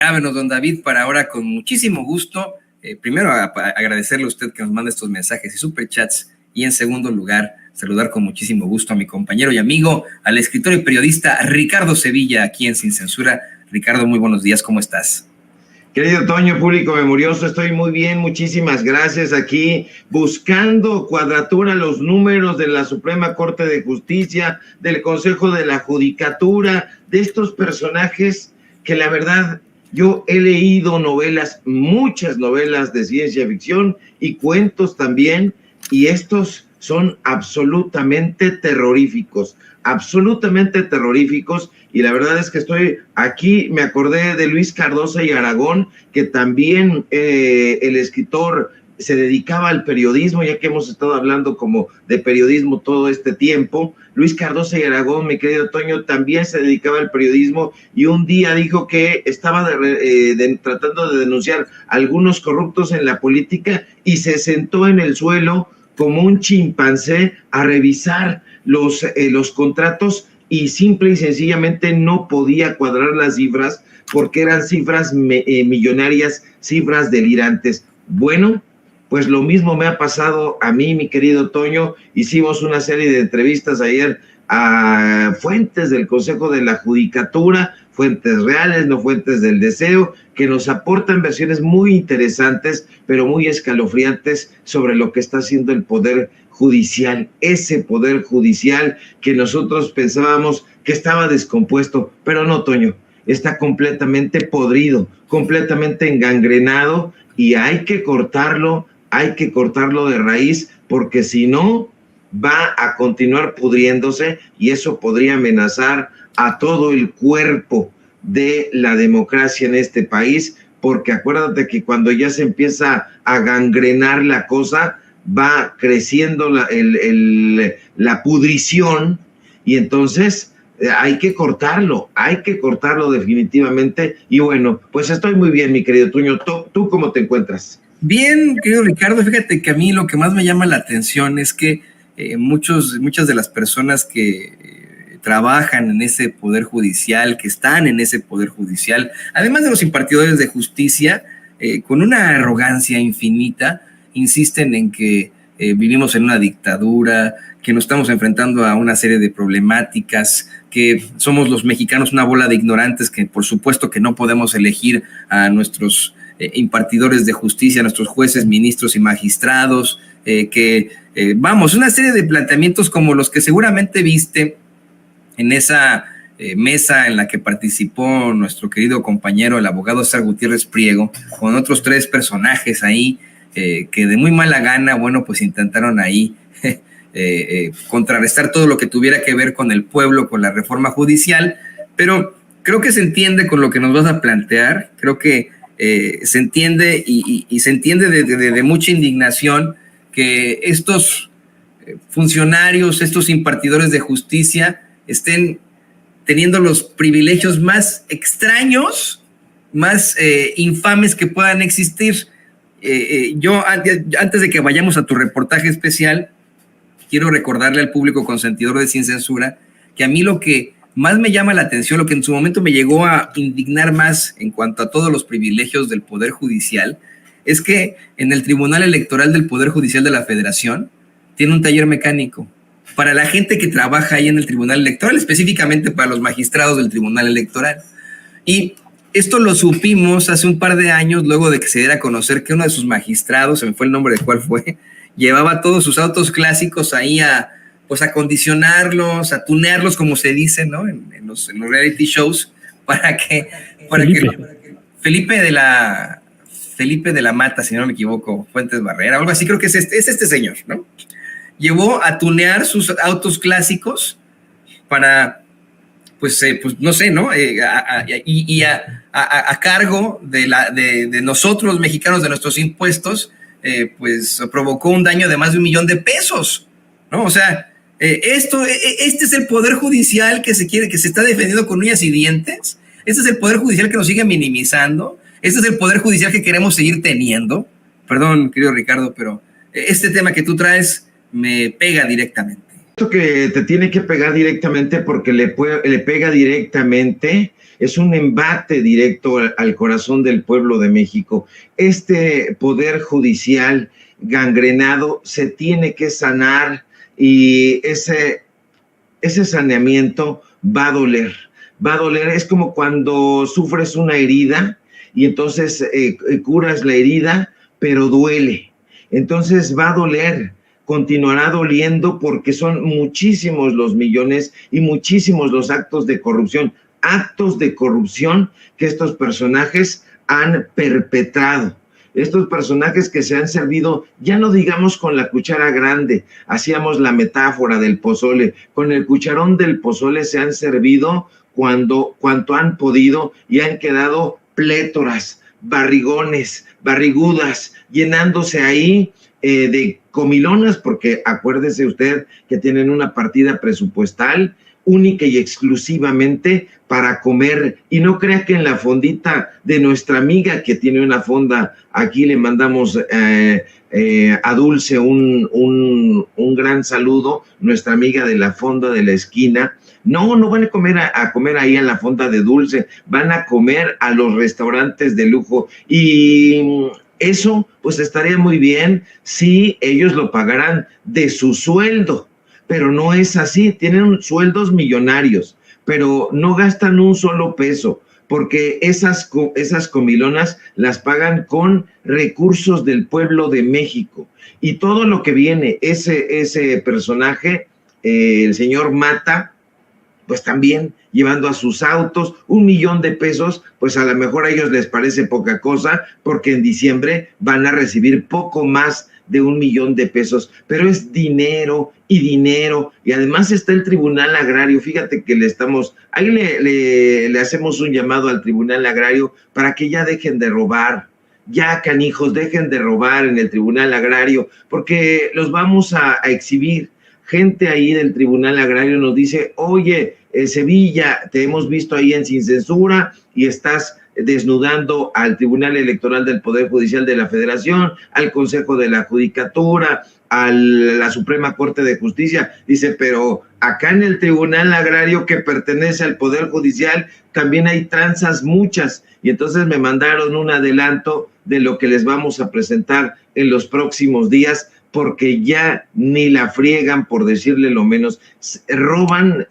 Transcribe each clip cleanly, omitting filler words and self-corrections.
Ábenos, don David, para ahora con muchísimo gusto, primero agradecerle a usted que nos manda estos mensajes y superchats, y en segundo lugar, saludar con muchísimo gusto a mi compañero y amigo, al escritor y periodista Ricardo Sevilla, aquí en Sin Censura. Ricardo, muy buenos días, ¿cómo estás? Querido Toño, público memorioso, estoy muy bien, muchísimas gracias. Aquí buscando cuadratura los números de la Suprema Corte de Justicia, del Consejo de la Judicatura, de estos personajes que la verdad yo he leído novelas, muchas novelas de ciencia ficción y cuentos también, y estos son absolutamente terroríficos, y la verdad es que estoy aquí, me acordé de Luis Cardosa y Aragón, que también el escritor se dedicaba al periodismo, ya que hemos estado hablando como de periodismo todo este tiempo. Luis Cardosa y Aragón, mi querido Toño, también se dedicaba al periodismo y un día dijo que estaba tratando de denunciar a algunos corruptos en la política y se sentó en el suelo como un chimpancé a revisar los contratos y simple y sencillamente no podía cuadrar las cifras porque eran cifras millonarias, cifras delirantes. Bueno, pues lo mismo me ha pasado a mí, mi querido Toño. Hicimos una serie de entrevistas ayer a fuentes del Consejo de la Judicatura, fuentes reales, no fuentes del deseo, que nos aportan versiones muy interesantes, pero muy escalofriantes sobre lo que está haciendo el Poder Judicial, ese Poder Judicial que nosotros pensábamos que estaba descompuesto, pero no, Toño, está completamente podrido, completamente engangrenado y hay que cortarlo de raíz, porque si no va a continuar pudriéndose y eso podría amenazar a todo el cuerpo de la democracia en este país, porque acuérdate que cuando ya se empieza a gangrenar la cosa, va creciendo la pudrición y entonces hay que cortarlo definitivamente. Y bueno, pues estoy muy bien, mi querido Toño. ¿Tú cómo te encuentras? Bien, querido Ricardo, fíjate que a mí lo que más me llama la atención es que muchas de las personas que trabajan en ese Poder Judicial, que están en ese Poder Judicial, además de los impartidores de justicia, con una arrogancia infinita, insisten en que vivimos en una dictadura, que nos estamos enfrentando a una serie de problemáticas, que somos los mexicanos una bola de ignorantes, que por supuesto que no podemos elegir a nuestros impartidores de justicia, a nuestros jueces, ministros y magistrados, vamos, una serie de planteamientos como los que seguramente viste en esa mesa en la que participó nuestro querido compañero, el abogado César Gutiérrez Priego, con otros 3 personajes ahí, que de muy mala gana, bueno, pues intentaron ahí contrarrestar todo lo que tuviera que ver con el pueblo, con la reforma judicial, pero creo que se entiende con lo que nos vas a plantear, creo que se entiende y se entiende de mucha indignación que estos funcionarios, estos impartidores de justicia estén teniendo los privilegios más extraños, más infames que puedan existir. Yo, antes de que vayamos a tu reportaje especial, quiero recordarle al público consentidor de Sin Censura que a mí lo que más me llama la atención, lo que en su momento me llegó a indignar más en cuanto a todos los privilegios del Poder Judicial, es que en el Tribunal Electoral del Poder Judicial de la Federación tiene un taller mecánico para la gente que trabaja ahí en el Tribunal Electoral, específicamente para los magistrados del Tribunal Electoral. Y esto lo supimos hace un par de años, luego de que se diera a conocer que uno de sus magistrados, se me fue el nombre de cuál fue, llevaba todos sus autos clásicos ahí a condicionarlos, a tunearlos, como se dice, ¿no? En los reality shows, para que Felipe de la Mata, si no me equivoco, Fuentes Barrera, algo así, creo que es este señor, ¿no? Llevó a tunear sus autos clásicos para, pues no sé, ¿no? A cargo de nosotros, nosotros, de nuestros impuestos, pues provocó un daño de más de $1 millón, ¿no? O sea, este es el Poder Judicial que se está defendiendo con uñas y dientes. Este es el Poder Judicial que nos sigue minimizando. Este es el Poder Judicial que queremos seguir teniendo. Perdón, querido Ricardo, pero este tema que tú traes me pega directamente. Esto que te tiene que pegar directamente porque le pega directamente es un embate directo al corazón del pueblo de México. Este poder judicial gangrenado se tiene que sanar y ese saneamiento va a doler. Va a doler, es como cuando sufres una herida y entonces curas la herida, pero duele. Entonces va a doler, continuará doliendo porque son muchísimos los millones y muchísimos los actos de corrupción que estos personajes han perpetrado. Estos personajes que se han servido, ya no digamos con la cuchara grande, hacíamos la metáfora del pozole, con el cucharón del pozole se han servido cuanto han podido y han quedado plétoras, barrigones, barrigudas, llenándose ahí de comilonas, porque acuérdese usted que tienen una partida presupuestal única y exclusivamente para comer, y no crea que en la fondita de nuestra amiga que tiene una fonda, aquí le mandamos a Dulce un gran saludo, nuestra amiga de la fonda de la esquina. No van a comer ahí en la fonda de Dulce, van a comer a los restaurantes de lujo, y eso pues estaría muy bien si ellos lo pagaran de su sueldo, pero no es así. Tienen sueldos millonarios, pero no gastan un solo peso, porque esas comilonas las pagan con recursos del pueblo de México. Y todo lo que viene, ese personaje, el señor Mata, pues también llevando a sus autos $1 millón de pesos, pues a lo mejor a ellos les parece poca cosa, porque en diciembre van a recibir poco más de $1 millón de pesos, pero es dinero y dinero, y además está el Tribunal Agrario. Fíjate que le hacemos un llamado al Tribunal Agrario para que ya dejen de robar. Ya, canijos, dejen de robar en el Tribunal Agrario, porque los vamos a exhibir. Gente ahí del Tribunal Agrario nos dice: oye, Sevilla, te hemos visto ahí en Sin Censura y estás desnudando al Tribunal Electoral del Poder Judicial de la Federación, al Consejo de la Judicatura, a la Suprema Corte de Justicia. Dice, pero acá en el Tribunal Agrario, que pertenece al Poder Judicial, también hay tranzas muchas. Y entonces me mandaron un adelanto de lo que les vamos a presentar en los próximos días, porque ya ni la friegan, por decirle lo menos. Roban,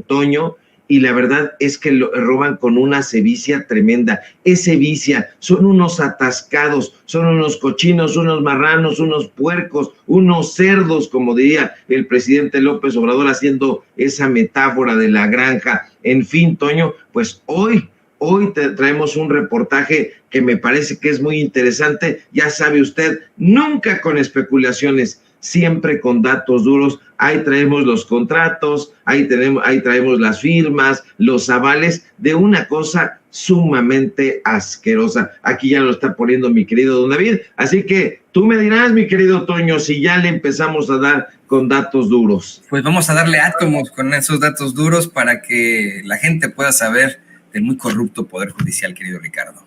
Toño, y la verdad es que lo roban con una sevicia tremenda. Es sevicia, son unos atascados, son unos cochinos, unos marranos, unos puercos, unos cerdos, como diría el presidente López Obrador, haciendo esa metáfora de la granja. En fin, Toño, pues hoy traemos un reportaje que me parece que es muy interesante. Ya sabe usted, nunca con especulaciones, siempre con datos duros. Ahí traemos los contratos, ahí traemos las firmas, los avales de una cosa sumamente asquerosa. Aquí ya lo está poniendo mi querido don David. Así que tú me dirás, mi querido Toño, si ya le empezamos a dar con datos duros. Pues vamos a darle átomos con esos datos duros para que la gente pueda saber del muy corrupto Poder Judicial, querido Ricardo.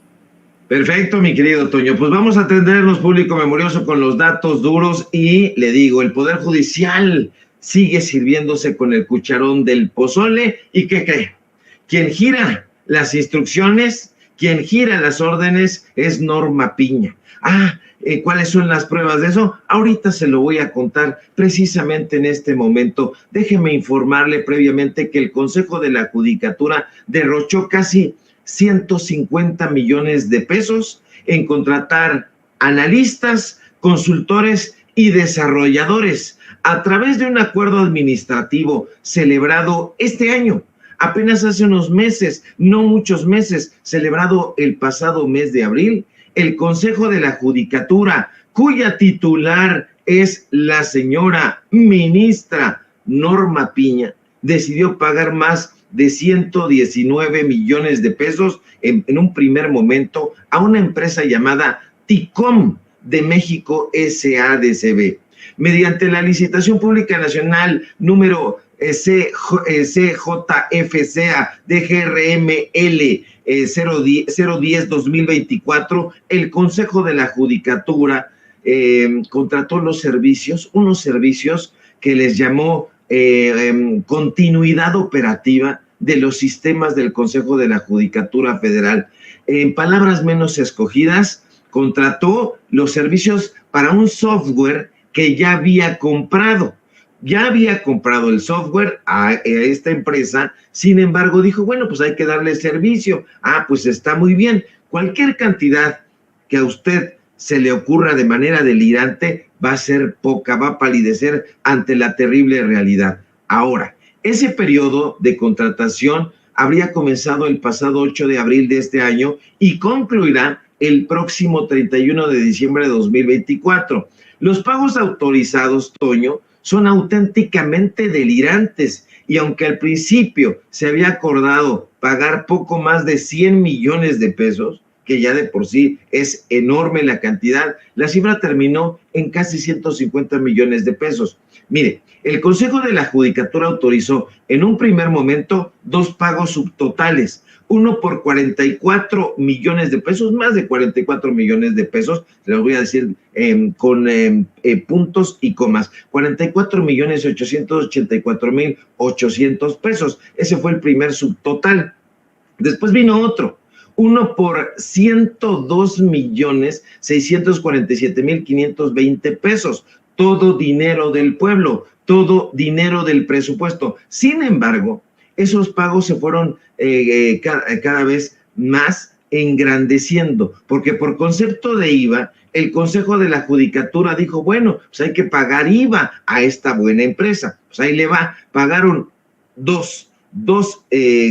Perfecto, mi querido Toño. Pues vamos a atendernos, público memorioso, con los datos duros, y le digo, el Poder Judicial sigue sirviéndose con el cucharón del pozole. ¿Y qué cree? Quien gira las instrucciones, quien gira las órdenes es Norma Piña. ¿Cuáles son las pruebas de eso? Ahorita se lo voy a contar precisamente en este momento. Déjeme informarle previamente que el Consejo de la Judicatura derrochó casi 150 millones de pesos en contratar analistas, consultores y desarrolladores a través de un acuerdo administrativo celebrado este año, apenas hace unos meses, no muchos meses, celebrado el pasado mes de abril. El Consejo de la Judicatura, cuya titular es la señora ministra Norma Piña, decidió pagar más de 119 millones de pesos en un primer momento a una empresa llamada TICOM de México S.A.D.C.B. mediante la licitación pública nacional número CJFCA DGRML 010-2024, el Consejo de la Judicatura contrató unos servicios que les llamó continuidad operativa. de los sistemas del Consejo de la Judicatura Federal. En palabras menos escogidas, contrató los servicios para un software que ya había comprado. Ya había comprado el software a esta empresa, sin embargo dijo, bueno, pues hay que darle servicio. Ah, pues está muy bien. Cualquier cantidad que a usted se le ocurra de manera delirante va a ser poca, va a palidecer ante la terrible realidad. Ahora, ese periodo de contratación habría comenzado el pasado 8 de abril de este año y concluirá el próximo 31 de diciembre de 2024. Los pagos autorizados, Toño, son auténticamente delirantes y aunque al principio se había acordado pagar poco más de 100 millones de pesos, que ya de por sí es enorme la cantidad, la cifra terminó en casi 150 millones de pesos. Mire, el Consejo de la Judicatura autorizó en un primer momento 2 pagos subtotales, uno por 44 millones de pesos, más de 44 millones de pesos, les voy a decir con puntos y comas, 44.884.800 pesos. Ese fue el primer subtotal. Después vino otro, uno por 102.647.520 pesos, todo dinero del pueblo, todo dinero del presupuesto. Sin embargo, esos pagos se fueron cada vez más engrandeciendo, porque por concepto de IVA, el Consejo de la Judicatura dijo, bueno, pues hay que pagar IVA a esta buena empresa. Pues ahí le va, pagaron dos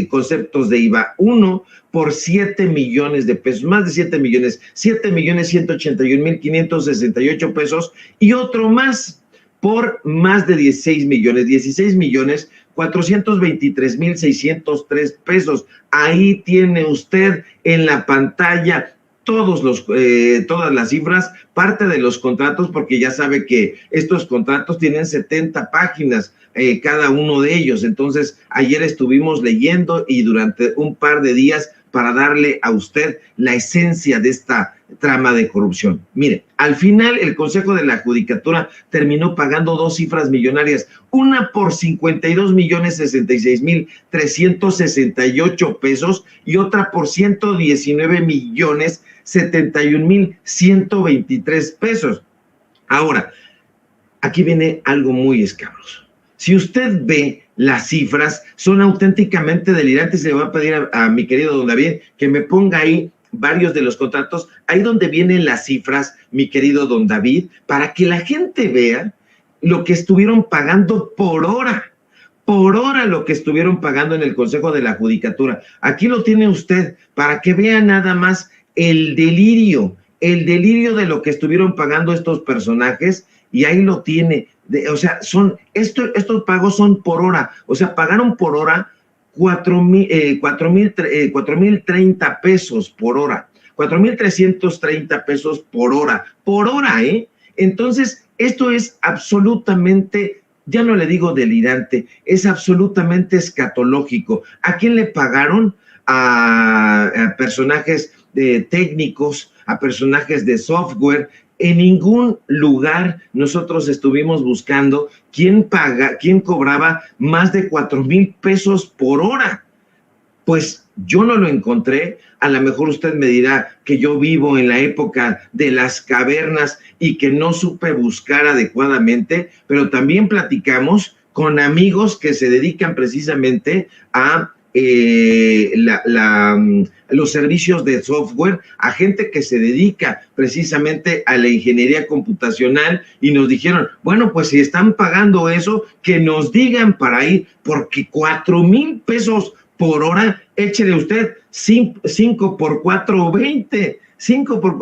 conceptos de IVA, uno por 7 millones de pesos, más de 7 millones, 7.181.568 pesos, y otro más por más de 16 millones, 423.603 pesos. Ahí tiene usted en la pantalla todas las cifras, parte de los contratos, porque ya sabe que estos contratos tienen 70 páginas cada uno de ellos. Entonces, ayer estuvimos leyendo y durante un par de días para darle a usted la esencia de esta trama de corrupción. Mire, al final el Consejo de la Judicatura terminó pagando 2 cifras millonarias, una por 52.066.368 pesos y otra por 119.071.123 pesos. Ahora, aquí viene algo muy escabroso. Si usted ve las cifras, son auténticamente delirantes. Le voy a pedir a mi querido don David que me ponga ahí varios de los contratos, ahí donde vienen las cifras, mi querido don David, para que la gente vea lo que estuvieron pagando por hora lo que estuvieron pagando en el Consejo de la Judicatura. Aquí lo tiene usted para que vea nada más el delirio de lo que estuvieron pagando estos personajes, y ahí lo tiene. O sea, estos pagos son por hora, o sea, pagaron por hora 4.030 pesos por hora, 4.330 pesos por hora, ¿eh? Entonces, esto es absolutamente, ya no le digo delirante, es absolutamente escatológico. ¿A quién le pagaron? A personajes técnicos, a personajes de software. En ningún lugar nosotros estuvimos buscando quién cobraba más de 4,000 pesos por hora. Pues yo no lo encontré. A lo mejor usted me dirá que yo vivo en la época de las cavernas y que no supe buscar adecuadamente, pero también platicamos con amigos que se dedican precisamente a los servicios de software, a gente que se dedica precisamente a la ingeniería computacional, y nos dijeron, bueno, pues si están pagando eso, que nos digan para ir, porque 4,000 pesos por hora, échele usted 5 por 4, 20,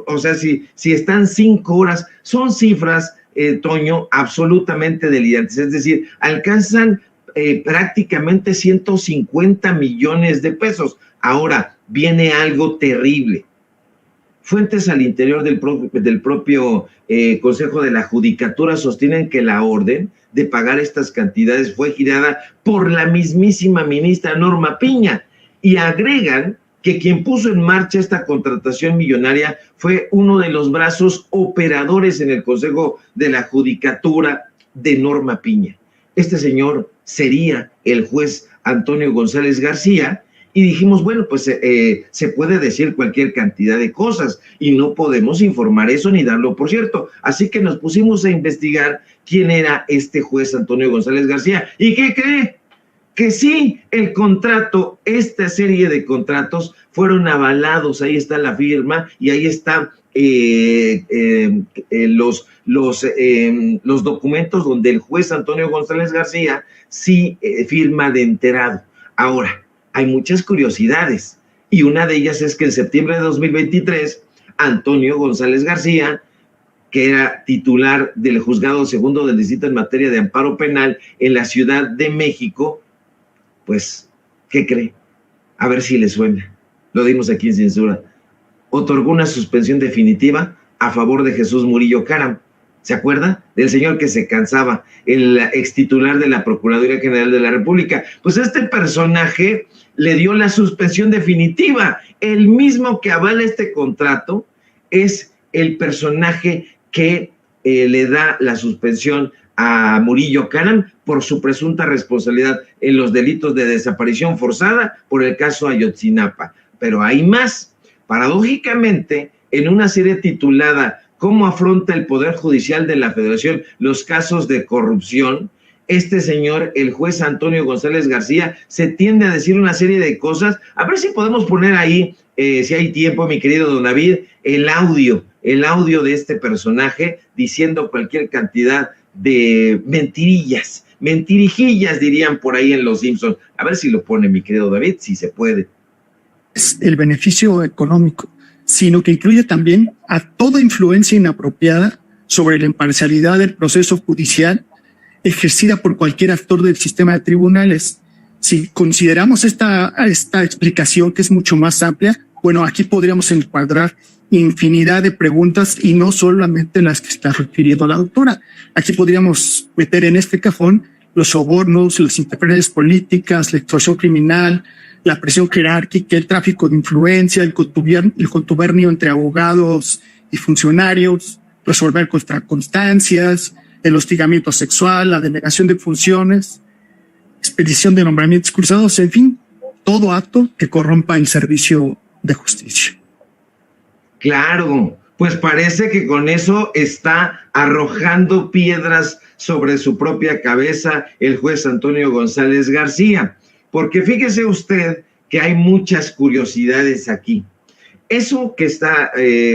o sea, si están 5 horas, son cifras, Toño, absolutamente delirantes. Es decir, alcanzan prácticamente 150 millones de pesos. Ahora, viene algo terrible. Fuentes al interior del propio Consejo de la Judicatura sostienen que la orden de pagar estas cantidades fue girada por la mismísima ministra Norma Piña, y agregan que quien puso en marcha esta contratación millonaria fue uno de los brazos operadores en el Consejo de la Judicatura de Norma Piña. Este señor sería el juez Antonio González García, y dijimos, bueno, pues se puede decir cualquier cantidad de cosas y no podemos informar eso ni darlo por cierto. Así que nos pusimos a investigar quién era este juez Antonio González García. ¿Y qué cree? Que sí, el contrato, esta serie de contratos fueron avalados, ahí está la firma y ahí están los documentos donde el juez Antonio González García sí firma de enterado. Ahora, hay muchas curiosidades y una de ellas es que en septiembre de 2023, Antonio González García, que era titular del Juzgado Segundo del Distrito en materia de amparo penal en la Ciudad de México, pues, ¿qué cree? A ver si le suena. Lo dimos aquí en censura. Otorgó una suspensión definitiva a favor de Jesús Murillo Caram. ¿Se acuerda? Del señor que se cansaba, el ex titular de la Procuraduría General de la República. Pues este personaje le dio la suspensión definitiva. El mismo que avala este contrato es el personaje que le da la suspensión a Murillo Caram por su presunta responsabilidad en los delitos de desaparición forzada por el caso Ayotzinapa. Pero hay más. Paradójicamente, en una serie titulada ¿Cómo afronta el Poder Judicial de la Federación los casos de corrupción?, este señor, el juez Antonio González García, se tiende a decir una serie de cosas. A ver si podemos poner ahí, si hay tiempo, mi querido don David, el audio de este personaje diciendo cualquier cantidad de mentirijillas dirían por ahí en Los Simpsons. A ver si lo pone mi querido David, si se puede. Es el beneficio económico, sino que incluye también a toda influencia inapropiada sobre la imparcialidad del proceso judicial ejercida por cualquier actor del sistema de tribunales. Si consideramos esta explicación, que es mucho más amplia, bueno, aquí podríamos encuadrar infinidad de preguntas y no solamente las que está refiriendo la doctora. Aquí podríamos meter en este cajón los sobornos, las interferencias políticas, la extorsión criminal, la presión jerárquica, el tráfico de influencia, el contubernio entre abogados y funcionarios, resolver contra constancias, el hostigamiento sexual, la denegación de funciones, expedición de nombramientos cruzados, en fin, todo acto que corrompa el servicio de justicia. Claro, pues parece que con eso está arrojando piedras sobre su propia cabeza el juez Antonio González García, porque fíjese usted que hay muchas curiosidades aquí. Eso que está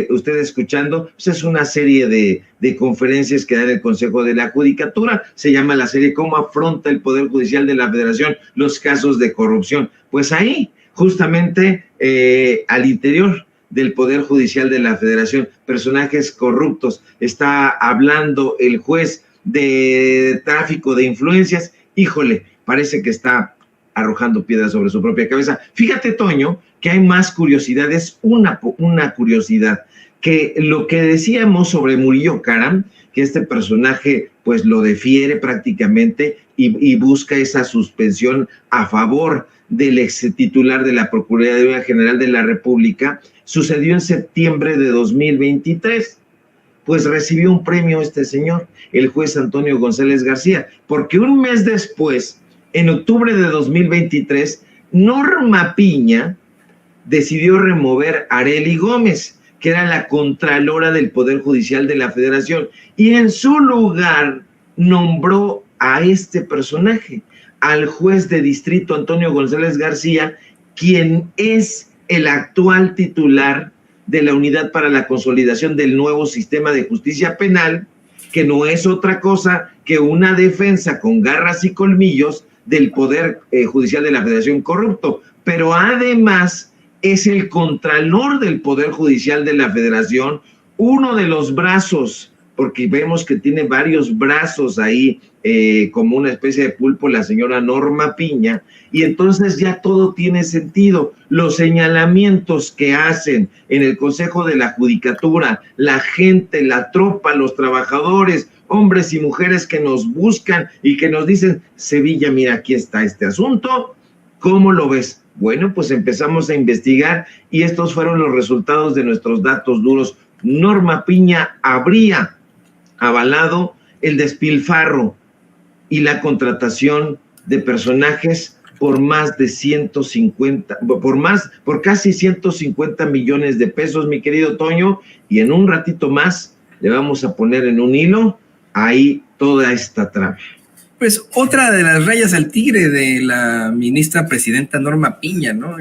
usted escuchando pues es una serie de conferencias que da el Consejo de la Judicatura. Se llama la serie ¿Cómo afronta el Poder Judicial de la Federación los casos de corrupción? Pues ahí, justamente al interior del Poder Judicial de la Federación, personajes corruptos. Está hablando el juez de tráfico de influencias. Híjole, parece que está arrojando piedras sobre su propia cabeza. Fíjate, Toño, que hay más curiosidades. Una curiosidad, que lo que decíamos sobre Murillo Caram, que este personaje pues lo defiere prácticamente y busca esa suspensión a favor del ex titular de la Procuraduría General de la República, sucedió en septiembre de 2023. Pues recibió un premio este señor, el juez Antonio González García, porque un mes después, en octubre de 2023, Norma Piña decidió remover a Arely Gómez, que era la Contralora del Poder Judicial de la Federación, y en su lugar nombró a este personaje, al juez de distrito Antonio González García, quien es el actual titular de la Unidad para la Consolidación del Nuevo Sistema de Justicia Penal, que no es otra cosa que una defensa con garras y colmillos del Poder Judicial de la Federación corrupto, pero además es el Contralor del Poder Judicial de la Federación, uno de los brazos, porque vemos que tiene varios brazos ahí, como una especie de pulpo, la señora Norma Piña, y entonces ya todo tiene sentido. Los señalamientos que hacen en el Consejo de la Judicatura, la gente, la tropa, los trabajadores, hombres y mujeres que nos buscan y que nos dicen, Sevilla, mira, aquí está este asunto, ¿cómo lo ves? Bueno, pues empezamos a investigar y estos fueron los resultados de nuestros datos duros. Norma Piña habría avalado el despilfarro y la contratación de personajes por más de 150, por casi 150 millones de pesos, mi querido Toño, y en un ratito más le vamos a poner en un hilo ahí toda esta trama. Pues otra de las rayas al tigre de la ministra presidenta Norma Piña, ¿no?